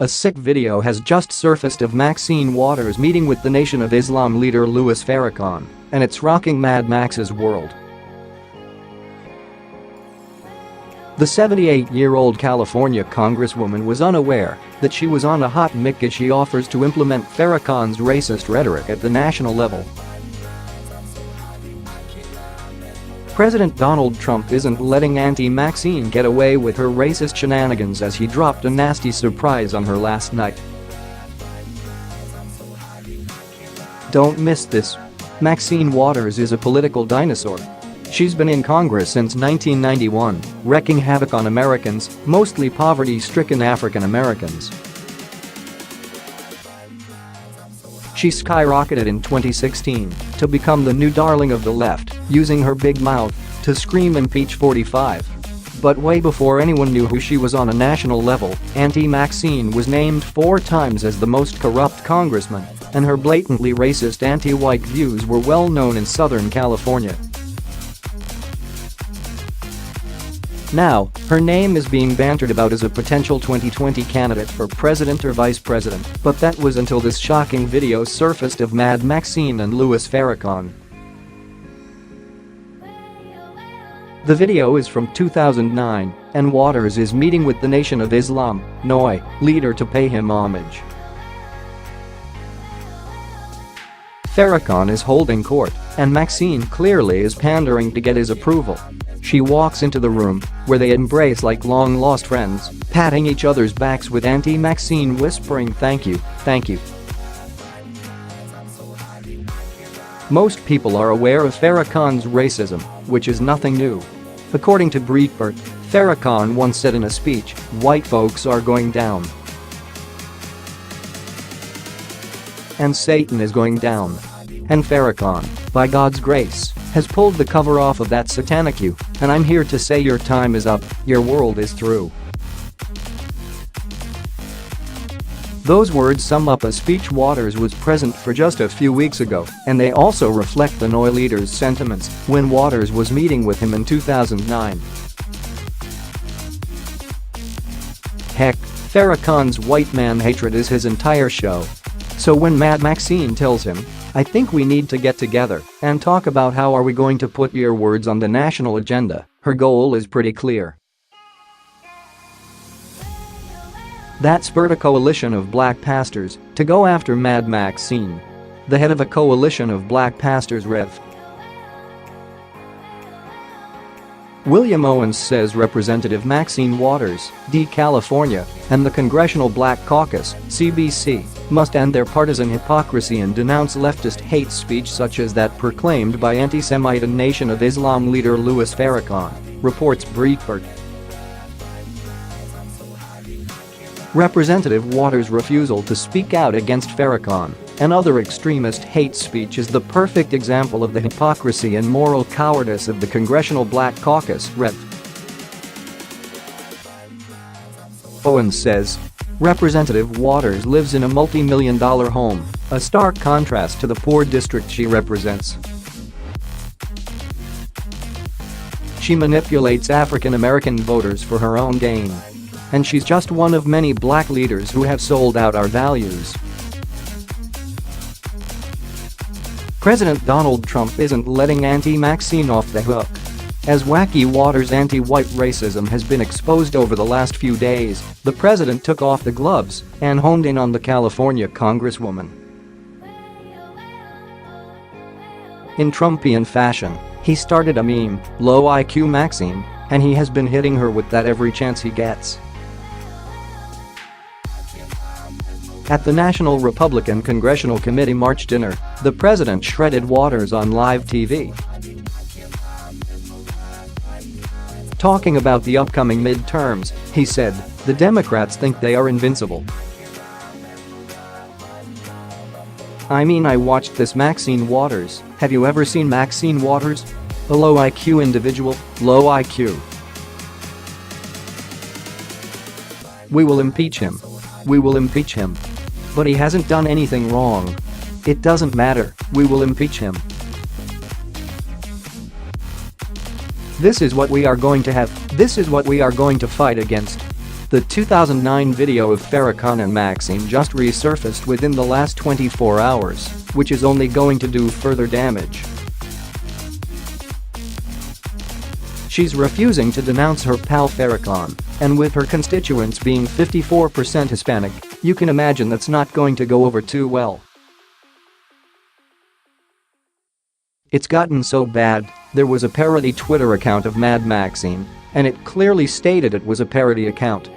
A sick video has just surfaced of Maxine Waters meeting with the Nation of Islam leader Louis Farrakhan, and it's rocking Mad Max's world. The 78-year-old California congresswoman was unaware that she was on a hot mic as she offers to implement Farrakhan's racist rhetoric at the national level. President Donald Trump isn't letting Auntie Maxine get away with her racist shenanigans as he dropped a nasty surprise on her last night. Don't miss this. Maxine Waters is a political dinosaur. She's been in Congress since 1991, wreaking havoc on Americans, mostly poverty-stricken African Americans. She skyrocketed in 2016 to become the new darling of the left, using her big mouth to scream Impeach 45. But way before anyone knew who she was on a national level, Auntie Maxine was named 4 times as the most corrupt congressman, and her blatantly racist anti-white views were well known in Southern California. Now, her name is being bantered about as a potential 2020 candidate for president or vice president, but that was until this shocking video surfaced of Mad Maxine and Louis Farrakhan. The video is from 2009, and Waters is meeting with the Nation of Islam leader to pay him homage. Farrakhan is holding court, and Maxine clearly is pandering to get his approval. She walks into the room, where they embrace like long-lost friends, patting each other's backs with Auntie Maxine whispering "thank you, thank you." Most people are aware of Farrakhan's racism, which is nothing new. According to Breitbart, Farrakhan once said in a speech, "White folks are going down. And Satan is going down." And Farrakhan, by God's grace, has pulled the cover off of that Satanic Jew, and I'm here to say your time is up, your world is through. Those words sum up a speech Waters was present for just a few weeks ago, and they also reflect the NOI leader's sentiments when Waters was meeting with him in 2009. Heck, Farrakhan's white man hatred is his entire show. So when Mad Maxine tells him, "I think we need to get together and talk about how are we going to put your words on the national agenda," her goal is pretty clear. That spurred a coalition of black pastors to go after Mad Maxine. The head of a coalition of black pastors, Rev. William Owens says Representative Maxine Waters, D. California, and the Congressional Black Caucus, CBC, must end their partisan hypocrisy and denounce leftist hate speech such as that proclaimed by anti-Semite and Nation of Islam leader Louis Farrakhan, reports Breitbart. Representative Waters' refusal to speak out against Farrakhan and other extremist hate speech is the perfect example of the hypocrisy and moral cowardice of the Congressional Black Caucus, Rev. Owens says. Representative Waters lives in a multi-million-dollar home, a stark contrast to the poor district she represents. She manipulates African American voters for her own gain. And she's just one of many black leaders who have sold out our values. President Donald Trump isn't letting Auntie Maxine off the hook. As wacky Waters' anti-white racism has been exposed over the last few days, the president took off the gloves and honed in on the California congresswoman. In Trumpian fashion, he started a meme, "Low IQ Maxine," and he has been hitting her with that every chance he gets. At the National Republican Congressional Committee March dinner, the president shredded Waters on live TV. Talking about the upcoming midterms, he said, "The Democrats think they are invincible. I mean, I watched this Maxine Waters. Have you ever seen Maxine Waters? A low IQ individual, low IQ. We will impeach him. We will impeach him. But he hasn't done anything wrong. It doesn't matter, we will impeach him. This is what we are going to have. This is what we are going to fight against." The 2009 video of Farrakhan and Maxine just resurfaced within the last 24 hours, which is only going to do further damage. She's refusing to denounce her pal Farrakhan, and with her constituents being 54% Hispanic, you can imagine that's not going to go over too well. It's gotten so bad, there was a parody Twitter account of Mad Maxine, and it clearly stated it was a parody account.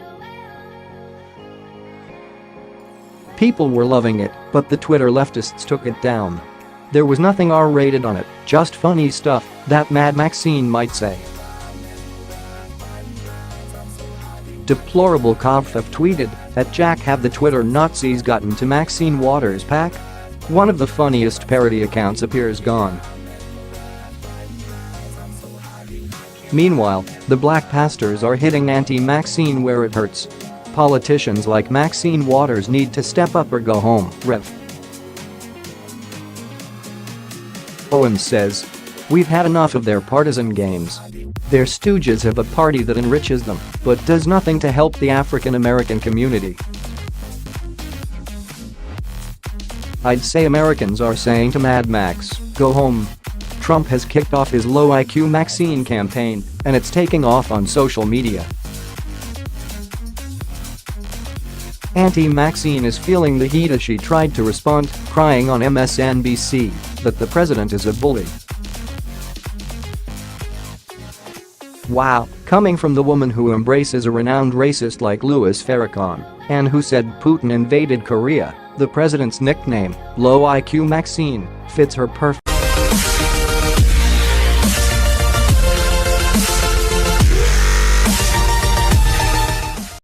People were loving it, but the Twitter leftists took it down. There was nothing R-rated on it, just funny stuff that Mad Maxine might say. Deplorable Kovf tweeted that Jack have the Twitter Nazis gotten to Maxine Waters pack? One of the funniest parody accounts appears gone. Meanwhile, the black pastors are hitting Auntie Maxine where it hurts. Politicians like Maxine Waters need to step up or go home, Rev. Owens says, "We've had enough of their partisan games. Their stooges have a party that enriches them, but does nothing to help the African American community." I'd say Americans are saying to Mad Max, go home. Trump has kicked off his low IQ Maxine campaign, and it's taking off on social media. Auntie Maxine is feeling the heat as she tried to respond, crying on MSNBC that the president is a bully. Wow, coming from the woman who embraces a renowned racist like Louis Farrakhan and who said Putin invaded Korea, the president's nickname, Low IQ Maxine, fits her perfectly.